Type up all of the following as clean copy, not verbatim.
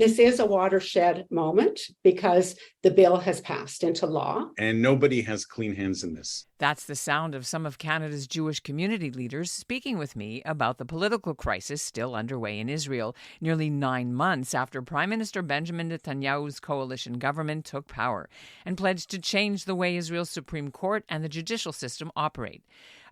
This is a watershed moment because the bill has passed into law. And nobody has clean hands in this. That's the sound of some of Canada's Jewish community leaders speaking with me about the political crisis still underway in Israel, nearly 9 months after Prime Minister Benjamin Netanyahu's coalition government took power and pledged to change the way Israel's Supreme Court and the judicial system operate.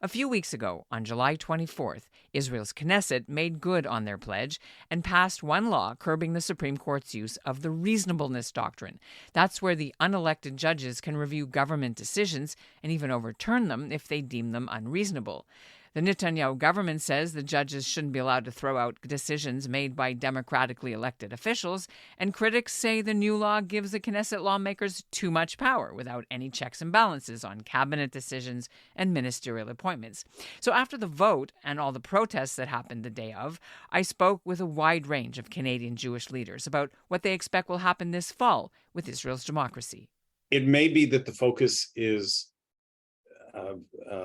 A few weeks ago, on July 24th, Israel's Knesset made good on their pledge and passed one law curbing the Supreme Court's use of the reasonableness doctrine. That's where the unelected judges can review government decisions and even overturn them if they deem them unreasonable. The Netanyahu government says the judges shouldn't be allowed to throw out decisions made by democratically elected officials, and critics say the new law gives the Knesset lawmakers too much power without any checks and balances on cabinet decisions and ministerial appointments. So after the vote and all the protests that happened the day of, I spoke with a wide range of Canadian Jewish leaders about what they expect will happen this fall with Israel's democracy. It may be that the focus is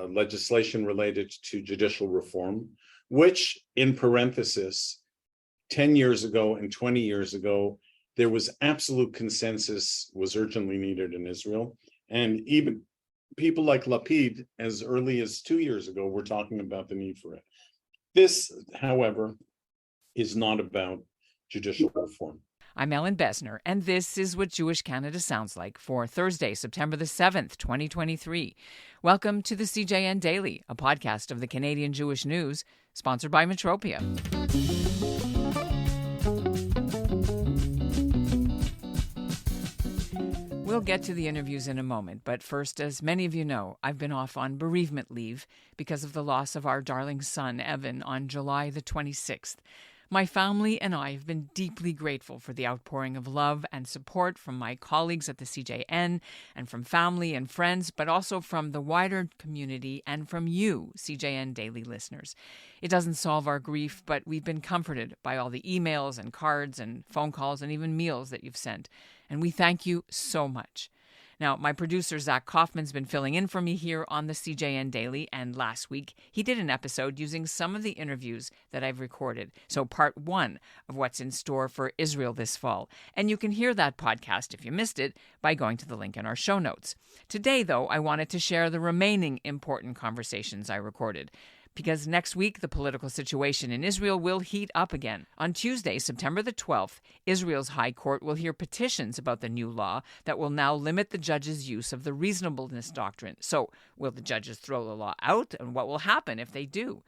legislation related to judicial reform, which, in parenthesis, 10 years ago and 20 years ago, there was absolute consensus was urgently needed in Israel. And even people like Lapid, as early as 2 years ago, were talking about the need for it. This, however, is not about judicial reform. I'm Ellen Besner, and this is what Jewish Canada sounds like for Thursday, September the 7th, 2023. Welcome to the CJN Daily, a podcast of the Canadian Jewish News, sponsored by Metropia. We'll get to the interviews in a moment, but first, as many of you know, I've been off on bereavement leave because of the loss of our darling son, Evan, on July the 26th. My family and I have been deeply grateful for the outpouring of love and support from my colleagues at the CJN and from family and friends, but also from the wider community and from you, CJN Daily listeners. It doesn't solve our grief, but we've been comforted by all the emails and cards and phone calls and even meals that you've sent. And we thank you so much. Now, my producer, Zach Kaufman's been filling in for me here on the CJN Daily, and last week he did an episode using some of the interviews that I've recorded. So part 1 of what's in store for Israel this fall. And you can hear that podcast, if you missed it, by going to the link in our show notes. Today, though, I wanted to share the remaining important conversations I recorded, because next week, the political situation in Israel will heat up again. On Tuesday, September the 12th, Israel's High Court will hear petitions about the new law that will now limit the judges' use of the reasonableness doctrine. So, will the judges throw the law out, and what will happen if they do?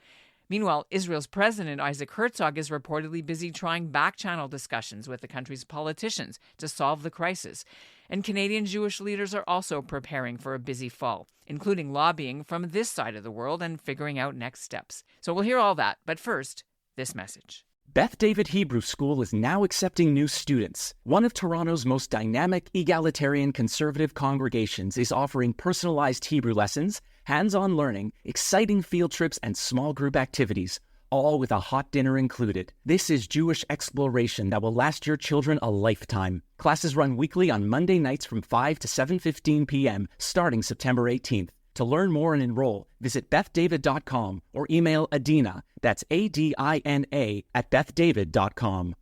Meanwhile, Israel's President Isaac Herzog is reportedly busy trying back-channel discussions with the country's politicians to solve the crisis. And Canadian Jewish leaders are also preparing for a busy fall, including lobbying from this side of the world and figuring out next steps. So we'll hear all that, but first, this message. Beth David Hebrew School is now accepting new students. One of Toronto's most dynamic, egalitarian, conservative congregations is offering personalized Hebrew lessons, hands-on learning, exciting field trips, and small group activities, all with a hot dinner included. This is Jewish exploration that will last your children a lifetime. Classes run weekly on Monday nights from 5 to 7:15 p.m., starting September 18th. To learn more and enroll, visit bethdavid.com or email Adina, that's ADINA, at bethdavid.com.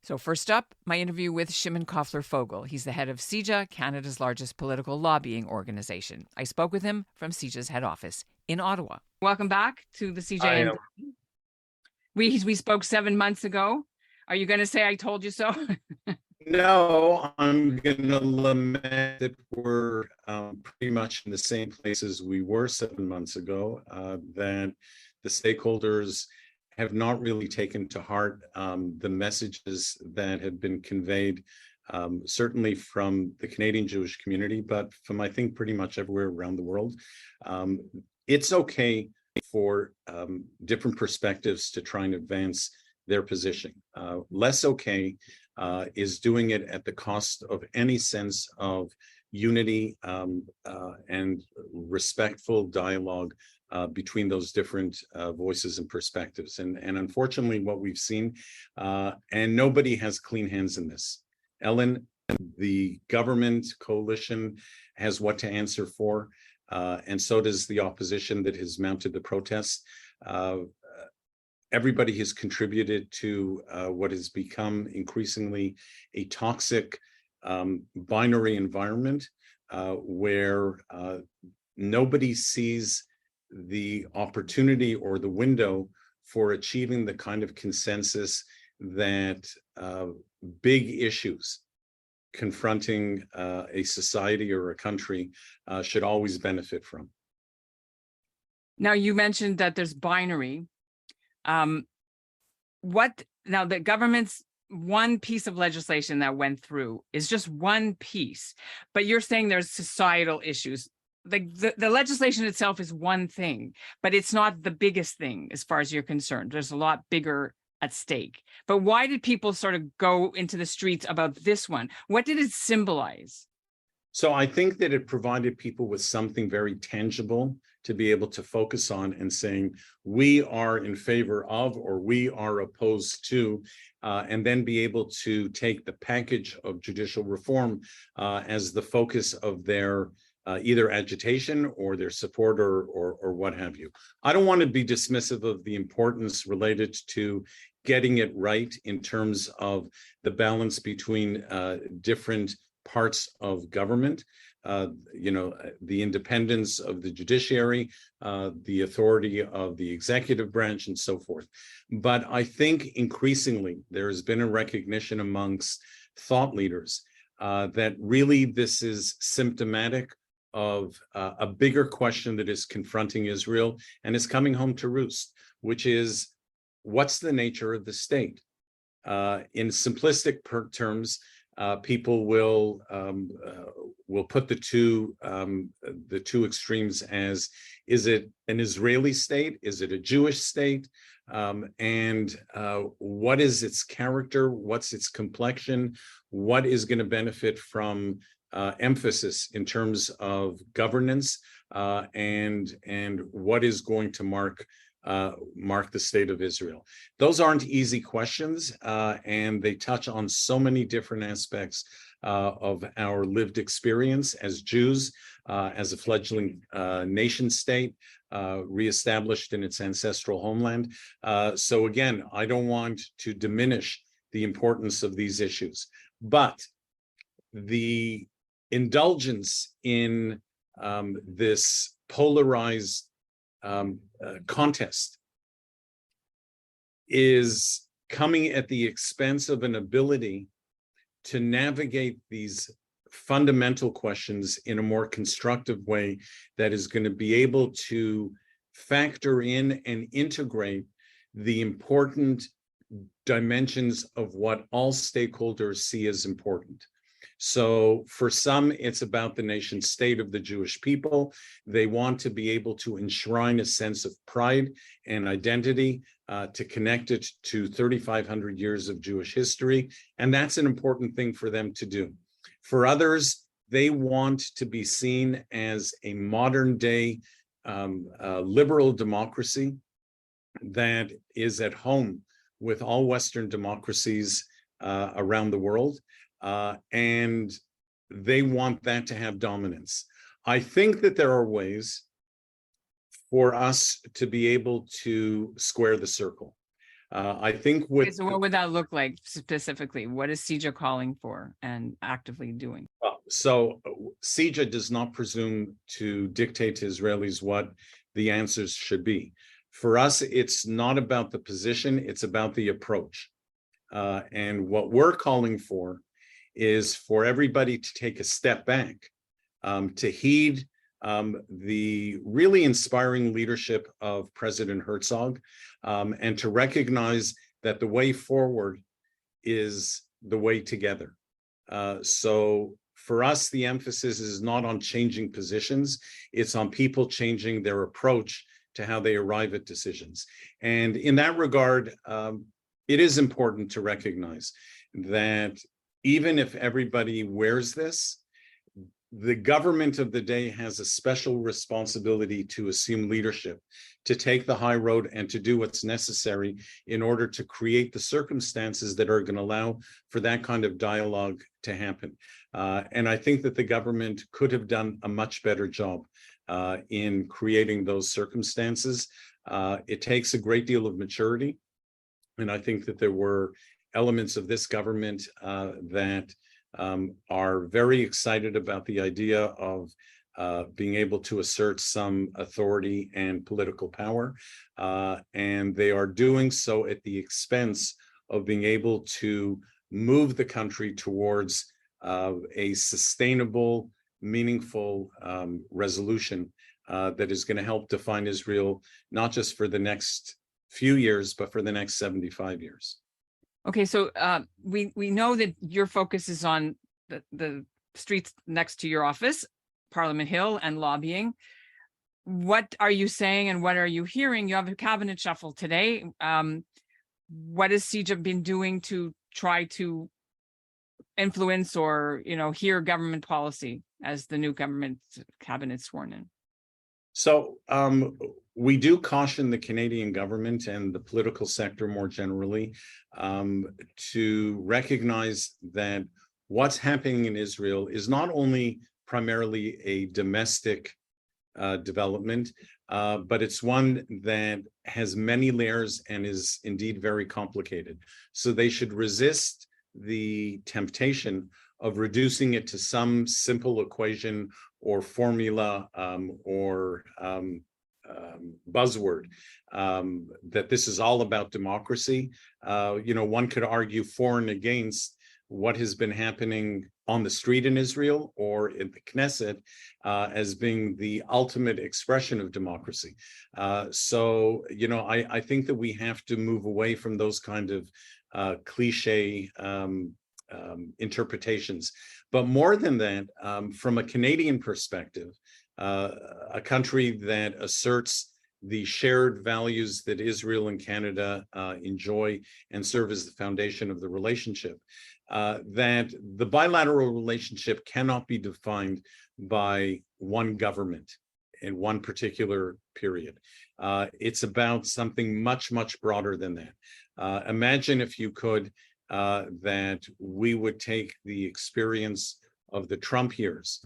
So first up, my interview with Shimon Koffler-Fogel. He's the head of CJA, Canada's largest political lobbying organization. I spoke with him from CJA's head office in Ottawa. Welcome back to the CJA. We spoke 7 months ago. Are you going to say I told you so? No, I'm going to lament that we're pretty much in the same place as we were 7 months ago, that the stakeholders have not really taken to heart the messages that have been conveyed, certainly from the Canadian Jewish community, but from, I think, pretty much everywhere around the world. It's okay for different perspectives to try and advance their position. Less okay is doing it at the cost of any sense of unity and respectful dialogue between those different voices and perspectives. And unfortunately, what we've seen, and nobody has clean hands in this. Ellen, the government coalition has what to answer for, and so does the opposition that has mounted the protests. everybody has contributed to what has become increasingly a toxic binary environment where nobody sees the opportunity or the window for achieving the kind of consensus that big issues confronting a society or a country should always benefit from. Now, you mentioned that there's binary. Now the government's one piece of legislation that went through is just one piece, but you're saying there's societal issues. The legislation itself is one thing, but it's not the biggest thing as far as you're concerned. There's a lot bigger at stake. But why did people sort of go into the streets about this one? What did it symbolize? So I think that it provided people with something very tangible to be able to focus on and saying, we are in favor of, or we are opposed to, and then be able to take the package of judicial reform as the focus of their either agitation or their support or what have you. I don't want to be dismissive of the importance related to getting it right in terms of the balance between different parts of government, the independence of the judiciary, the authority of the executive branch, and so forth. But I think increasingly there has been a recognition amongst thought leaders that really this is symptomatic of a bigger question that is confronting Israel and is coming home to roost, which is, what's the nature of the state? In simplistic terms, people will put the two extremes as, is it an Israeli state? Is it a Jewish state? And what is its character? What's its complexion? What is going to benefit from emphasis in terms of governance, and what is going to mark the state of Israel? Those aren't easy questions, and they touch on so many different aspects of our lived experience as Jews, as a fledgling nation state, reestablished in its ancestral homeland. So again, I don't want to diminish the importance of these issues, but the indulgence in this polarized contest is coming at the expense of an ability to navigate these fundamental questions in a more constructive way that is going to be able to factor in and integrate the important dimensions of what all stakeholders see as important. So for some, it's about the nation state of the Jewish people. They want to be able to enshrine a sense of pride and identity, to connect it to 3,500 years of Jewish history. And that's an important thing for them to do. For others, they want to be seen as a modern day liberal democracy that is at home with all Western democracies around the world. And they want that to have dominance. I think that there are ways for us to be able to square the circle. I think with— So what would that look like specifically? What is CIJA calling for and actively doing? So CIJA does not presume to dictate to Israelis what the answers should be. For us, it's not about the position, it's about the approach. And what we're calling for is for everybody to take a step back, to heed the really inspiring leadership of President Herzog, and to recognize that the way forward is the way together. So for us, the emphasis is not on changing positions, it's on people changing their approach to how they arrive at decisions. And in that regard, it is important to recognize that even if everybody wears this, the government of the day has a special responsibility to assume leadership, to take the high road and to do what's necessary in order to create the circumstances that are going to allow for that kind of dialogue to happen. And I think that the government could have done a much better job in creating those circumstances. It takes a great deal of maturity. And I think that there were elements of this government that are very excited about the idea of being able to assert some authority and political power. And they are doing so at the expense of being able to move the country towards a sustainable, meaningful resolution that is going to help define Israel, not just for the next few years, but for the next 75 years. Okay, so we know that your focus is on the streets next to your office, Parliament Hill, and lobbying. What are you saying and what are you hearing? You have a cabinet shuffle today. What has CJA been doing to try to influence or, hear government policy as the new government cabinet sworn in? So we do caution the Canadian government and the political sector more generally to recognize that what's happening in Israel is not only primarily a domestic development, but it's one that has many layers and is indeed very complicated. So they should resist the temptation of reducing it to some simple equation or formula or buzzword that this is all about democracy. One could argue for and against what has been happening on the street in Israel or in the Knesset as being the ultimate expression of democracy. I think that we have to move away from those kind of cliche interpretations. But more than that, from a Canadian perspective, a country that asserts the shared values that Israel and Canada enjoy and serve as the foundation of the relationship, that the bilateral relationship cannot be defined by one government in one particular period. It's about something much, much broader than that. Imagine, if you could, that we would take the experience of the Trump years,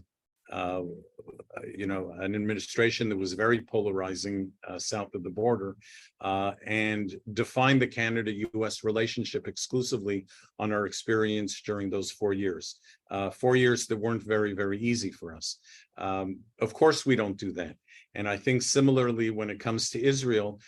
an administration that was very polarizing south of the border, and define the Canada-U.S. relationship exclusively on our experience during those 4 years. 4 years that weren't very, very easy for us. Of course, we don't do that. And I think similarly, when it comes to Israel,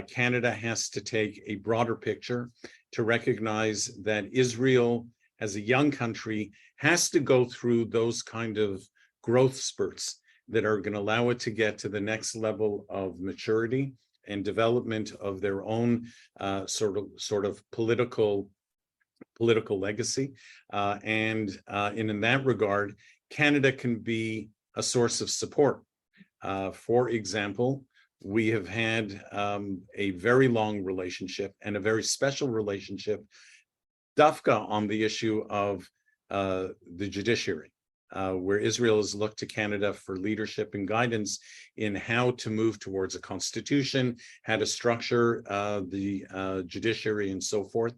Canada has to take a broader picture to recognize that Israel, as a young country, has to go through those kind of growth spurts that are going to allow it to get to the next level of maturity and development of their own sort of political legacy. And in that regard, Canada can be a source of support. For example, we have had a very long relationship and a very special relationship, dafka, on the issue of the judiciary, where Israel has looked to Canada for leadership and guidance in how to move towards a constitution, how to structure the judiciary, and so forth.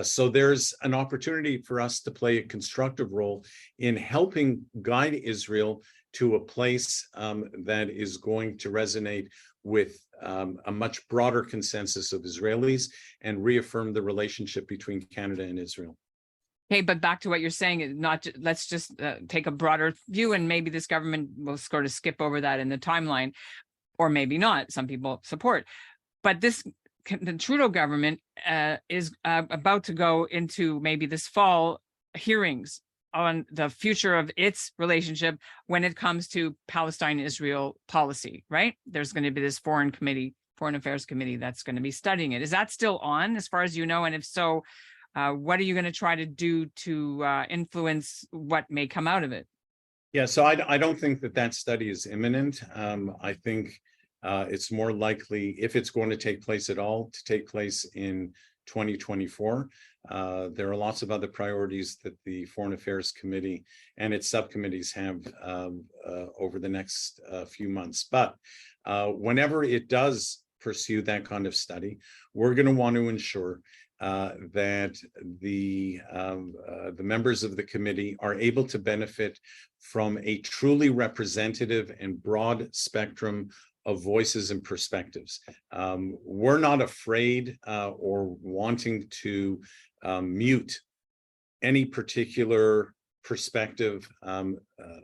So there's an opportunity for us to play a constructive role in helping guide Israel to a place that is going to resonate with a much broader consensus of Israelis and reaffirm the relationship between Canada and Israel. Okay, but back to what you're saying, let's just take a broader view, and maybe this government will sort of skip over that in the timeline, or maybe not. Some people support, but the Trudeau government is about to go into maybe this fall hearings on the future of its relationship when it comes to Palestine-Israel policy, right? There's going to be this Foreign Affairs Committee that's going to be studying it. Is that still on, as far as you know? And if so, what are you going to try to do to influence what may come out of it? Yeah, so I don't think that study is imminent. I think it's more likely, if it's going to take place at all, to take place in 2024. There are lots of other priorities that the Foreign Affairs Committee and its subcommittees have over the next few months. But whenever it does pursue that kind of study, we're going to want to ensure that the members of the committee are able to benefit from a truly representative and broad spectrum voices and perspectives. We're not afraid or wanting to mute any particular perspective,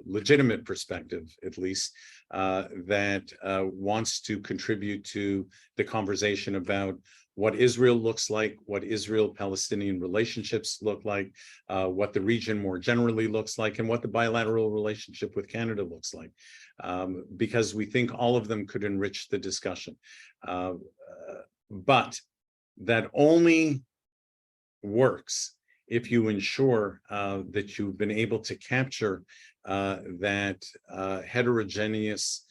legitimate perspective, at least, that wants to contribute to the conversation about what Israel looks like, what Israel-Palestinian relationships look like, what the region more generally looks like, and what the bilateral relationship with Canada looks like, because we think all of them could enrich the discussion. But that only works if you ensure that you've been able to capture that heterogeneous,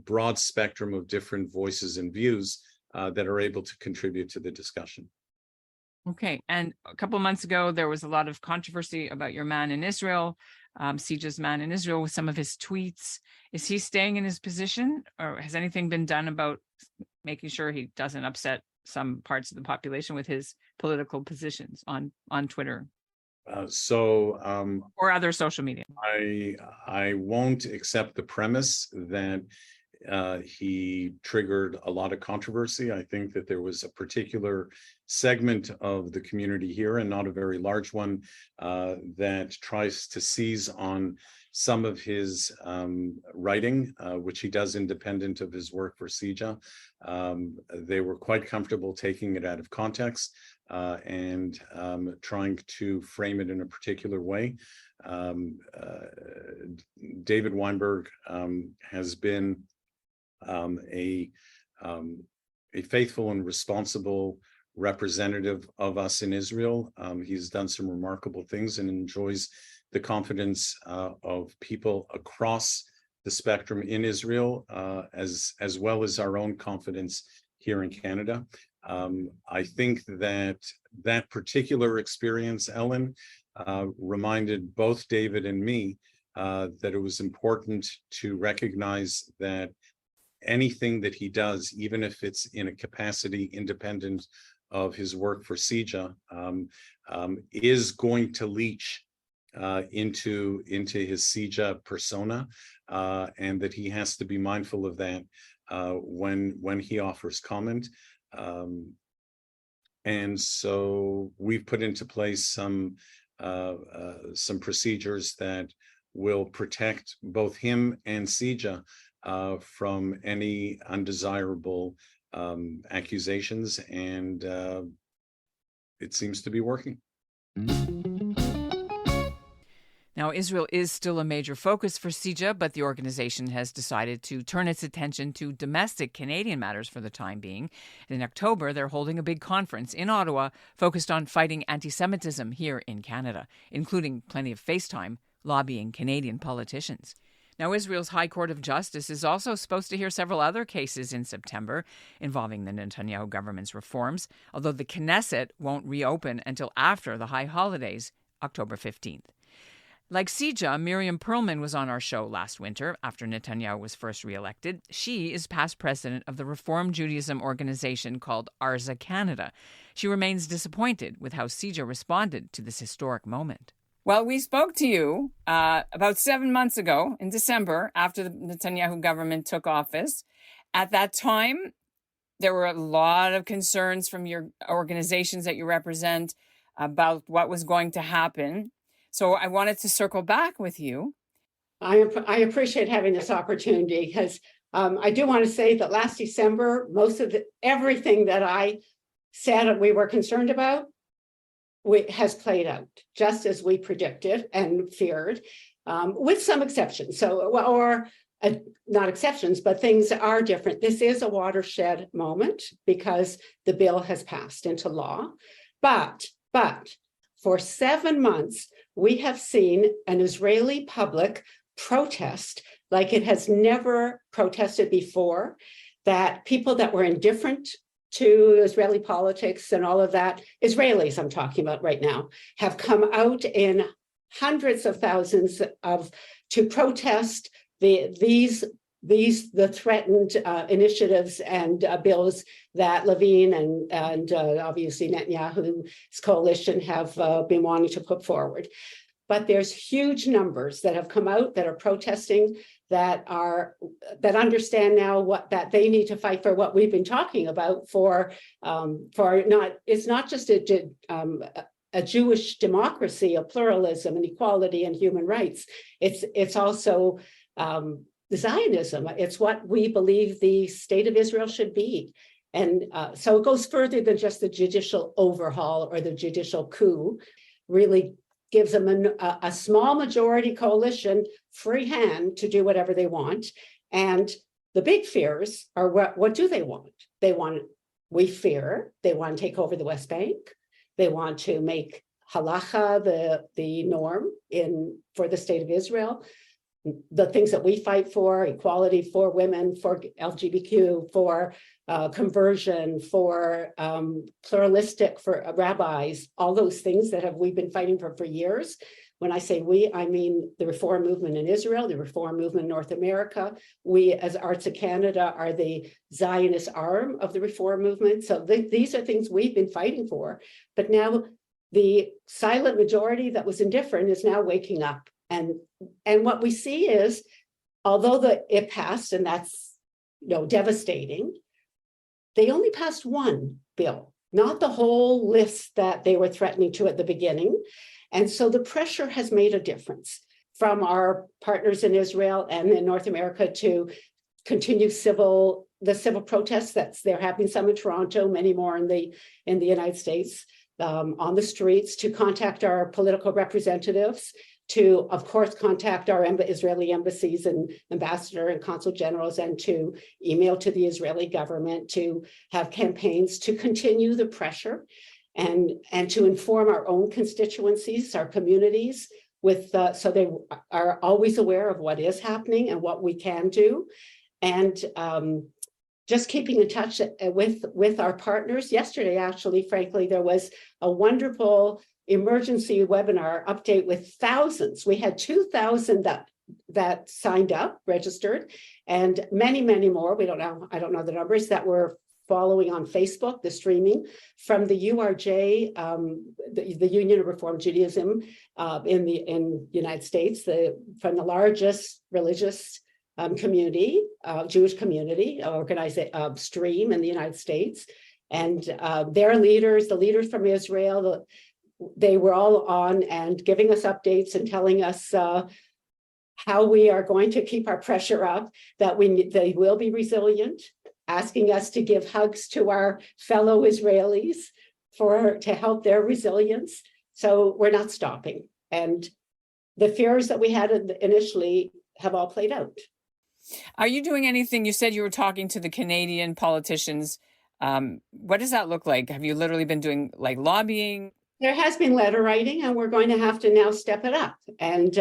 broad spectrum of different voices and views that are able to contribute to the discussion. Okay, and a couple of months ago, there was a lot of controversy about your man in Israel, Siege's man in Israel, with some of his tweets. Is he staying in his position, or has anything been done about making sure he doesn't upset some parts of the population with his political positions on Twitter or other social media? I won't accept the premise that he triggered a lot of controversy. I think that there was a particular segment of the community here, and not a very large one, that tries to seize on some of his writing, which he does independent of his work for CIJA. They were quite comfortable taking it out of context and trying to frame it in a particular way. David Weinberg has been a faithful and responsible representative of us in Israel. He's done some remarkable things and enjoys the confidence of people across the spectrum in Israel, as well as our own confidence here in Canada. I think that particular experience, Ellen, reminded both David and me that it was important to recognize that anything that he does, even if it's in a capacity independent of his work for CIJA, is going to leach into his CIJA persona, and that he has to be mindful of that when he offers comment. And so we've put into place some procedures that will protect both him and CIJA from any undesirable accusations, and it seems to be working. Now, Israel is still a major focus for CIJA, but the organization has decided to turn its attention to domestic Canadian matters for the time being. And in October, they're holding a big conference in Ottawa focused on fighting anti-Semitism here in Canada, including plenty of FaceTime lobbying Canadian politicians. Now, Israel's High Court of Justice is also supposed to hear several other cases in September involving the Netanyahu government's reforms, although the Knesset won't reopen until after the high holidays, October 15th. Like CIJA, Miriam Perlman was on our show last winter after Netanyahu was first reelected. She is past president of the Reform Judaism organization called Arza Canada. She remains disappointed with how CIJA responded to this historic moment. Well, we spoke to you about 7 months ago in December after the Netanyahu government took office. At that time, there were a lot of concerns from your organizations that you represent about what was going to happen. So I wanted to circle back with you. I appreciate having this opportunity, because I do want to say that last December, most of everything that I said we were concerned about has played out just as we predicted and feared, with some exceptions. Not exceptions, but things are different. This is a watershed moment because the bill has passed into law. But for 7 months, we have seen an Israeli public protest like it has never protested before, that people that were indifferent to Israeli politics and all of that, Israelis I'm talking about right now, have come out in hundreds of thousands to protest the threatened initiatives and bills that Levine and obviously Netanyahu's coalition have been wanting to put forward. but there's huge numbers that have come out that are protesting, that understand now that they need to fight for what we've been talking about it's not just a Jewish democracy, a pluralism and equality and human rights. It's also Zionism. It's what we believe the state of Israel should be. And so it goes further than just the judicial overhaul or the judicial coup. Really gives them a small majority coalition free hand to do whatever they want. And the big fears are what do they want? We fear they want to take over the West Bank. They want to make halacha the norm for the state of Israel. The things that we fight for, equality for women, for LGBTQ, for conversion, for pluralistic, for rabbis, all those things that we've been fighting for years. When I say we, I mean the reform movement in Israel, the reform movement in North America. We, as Arts of Canada, are the Zionist arm of the reform movement. So these are things we've been fighting for. But now the silent majority that was indifferent is now waking up. And what we see is, although it passed, and that's devastating, they only passed one bill, not the whole list that they were threatening to at the beginning. And so the pressure has made a difference from our partners in Israel and in North America to continue the civil protests. There have been some in Toronto, many more in the United States, on the streets, to contact our political representatives, to, of course, contact our Israeli embassies and ambassador and consul generals, and to email to the Israeli government, to have campaigns to continue the pressure and to inform our own constituencies, our communities, so they are always aware of what is happening and what we can do. And just keeping in touch with our partners. Yesterday, actually, frankly, there was a wonderful emergency webinar update with thousands. We had 2,000 that signed up, registered, and many, many more. I don't know the numbers that were following on Facebook, the streaming from the URJ, the Union of Reform Judaism in the United States, from the largest religious community, Jewish community, organized stream in the United States, and their leaders, the leaders from Israel, they were all on and giving us updates and telling us how we are going to keep our pressure up, that they will be resilient, asking us to give hugs to our fellow Israelis to help their resilience. So we're not stopping. And the fears that we had initially have all played out. Are you doing anything? You said you were talking to the Canadian politicians. What does that look like? Have you literally been doing lobbying? There has been letter writing, and we're going to have to now step it up. And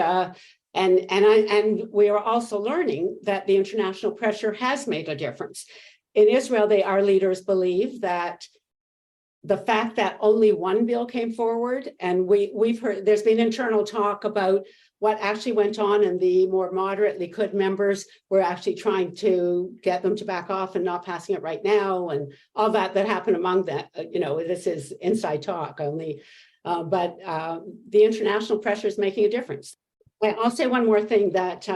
we are also learning that the international pressure has made a difference. In Israel, our leaders believe that the fact that only one bill came forward, and we've heard there's been internal talk about what actually went on, and the more moderate Likud members were actually trying to get them to back off and not passing it right now, and all that happened among that. This is inside talk only, but the international pressure is making a difference. I'll say one more thing, that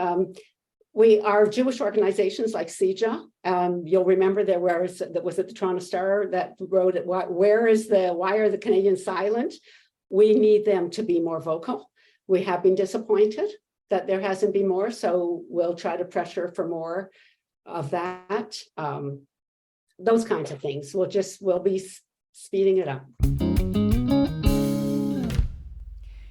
we are Jewish organizations like CIJA. You'll remember that was at the Toronto Star that wrote it. Why are the Canadians silent? We need them to be more vocal. We have been disappointed that there hasn't been more, so we'll try to pressure for more of that. Those kinds of things. We'll be speeding it up.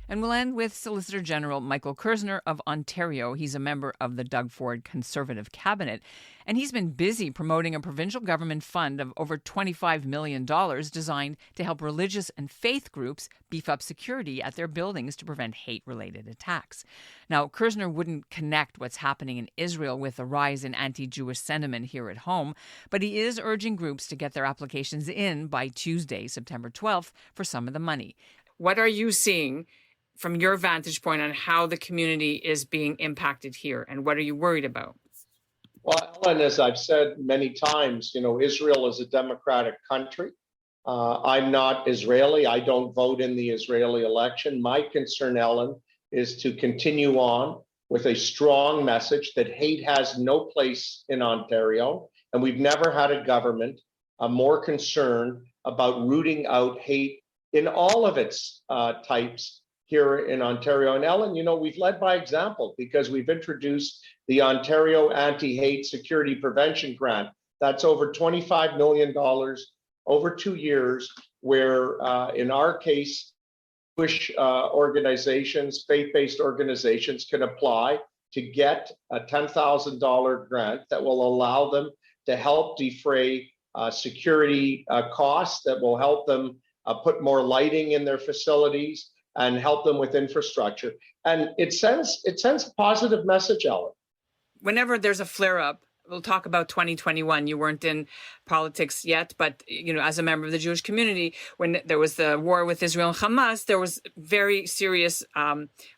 And we'll end with Solicitor General Michael Kerzner of Ontario. He's a member of the Doug Ford Conservative Cabinet, and he's been busy promoting a provincial government fund of over $25 million designed to help religious and faith groups beef up security at their buildings to prevent hate-related attacks. Now, Kerzner wouldn't connect what's happening in Israel with a rise in anti-Jewish sentiment here at home, but he is urging groups to get their applications in by Tuesday, September 12th, for some of the money. What are you seeing from your vantage point on how the community is being impacted here, and what are you worried about? Well, Ellen, as I've said many times, Israel is a democratic country. I'm not Israeli. I don't vote in the Israeli election. My concern, Ellen, is to continue on with a strong message that hate has no place in Ontario. And we've never had a government more concerned about rooting out hate in all of its types here in Ontario. And Ellen, we've led by example because we've introduced the Ontario Anti-Hate Security Prevention Grant. That's over $25 million over 2 years, where in our case, Jewish organizations, faith-based organizations can apply to get a $10,000 grant that will allow them to help defray security costs, that will help them put more lighting in their facilities and help them with infrastructure. And it sends a positive message, Ellen. Whenever there's a flare-up, we'll talk about 2021. You weren't in politics yet, but as a member of the Jewish community, when there was the war with Israel and Hamas, there was very serious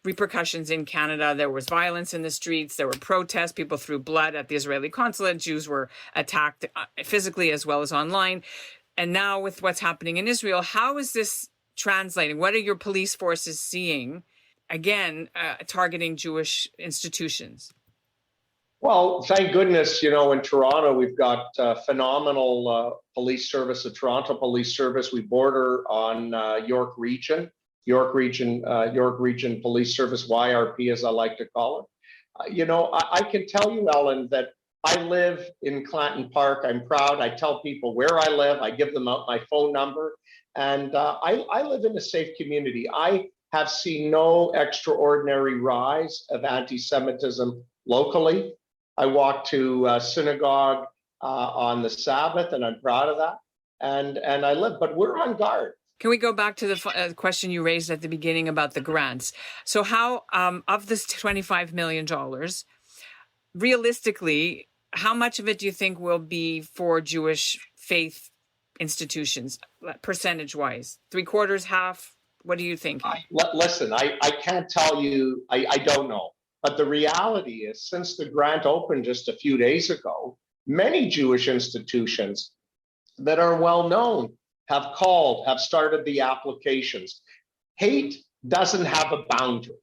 repercussions in Canada. There was violence in the streets. There were protests. People threw blood at the Israeli consulate. Jews were attacked physically as well as online. And now with what's happening in Israel, how is this translating? What are your police forces seeing, again, targeting Jewish institutions? Well, thank goodness, in Toronto, we've got phenomenal police service, the Toronto Police Service. We border on York Region Police Service, YRP, as I like to call it. I can tell you, Ellen, that I live in Clanton Park. I'm proud. I tell people where I live. I give them out my phone number. And I live in a safe community. I have seen no extraordinary rise of anti-Semitism locally. I walk to synagogue on the Sabbath, and I'm proud of that. And I live, but we're on guard. Can we go back to the question you raised at the beginning about the grants? So how, of this $25 million, realistically, how much of it do you think will be for Jewish faith institutions, percentage-wise? 3/4, half? What do you think? Listen, I can't tell you. I don't know. But the reality is, since the grant opened just a few days ago, many Jewish institutions that are well known have started the applications. Hate doesn't have a boundary.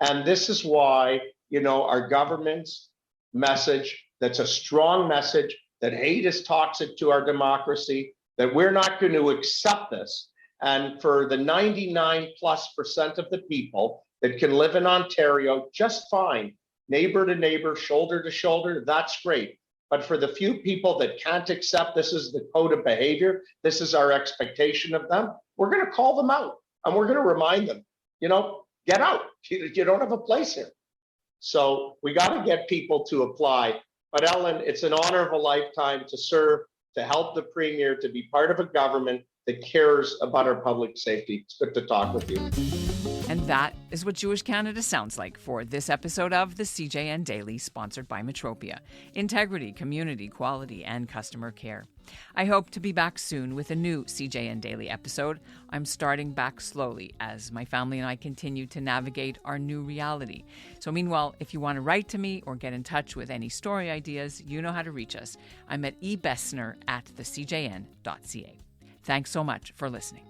And this is why, our government's message, that's a strong message, that hate is toxic to our democracy, that we're not going to accept this. And for the 99+% of the people that can live in Ontario just fine, neighbor to neighbor, shoulder to shoulder, that's great. But for the few people that can't accept this is the code of behavior, this is our expectation of them, we're going to call them out and we're going to remind them, get out. You don't have a place here. So we got to get people to apply. But Ellen, it's an honor of a lifetime to serve, to help the Premier, to be part of a government that cares about our public safety. It's good to talk with you. And that is what Jewish Canada sounds like for this episode of the CJN Daily, sponsored by Metropia. Integrity, community, quality, and customer care. I hope to be back soon with a new CJN Daily episode. I'm starting back slowly as my family and I continue to navigate our new reality. So meanwhile, if you want to write to me or get in touch with any story ideas, you know how to reach us. I'm at ebessner@thecjn.ca. Thanks so much for listening.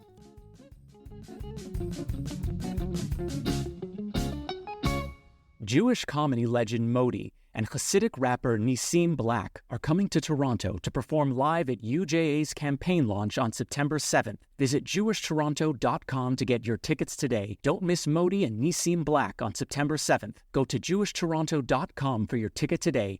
Jewish comedy legend Modi and Hasidic rapper Nissim Black are coming to Toronto to perform live at UJA's campaign launch on September 7th. Visit jewishtoronto.com to get your tickets today. Don't miss Modi and Nissim Black on September 7th. Go to jewishtoronto.com for your ticket today.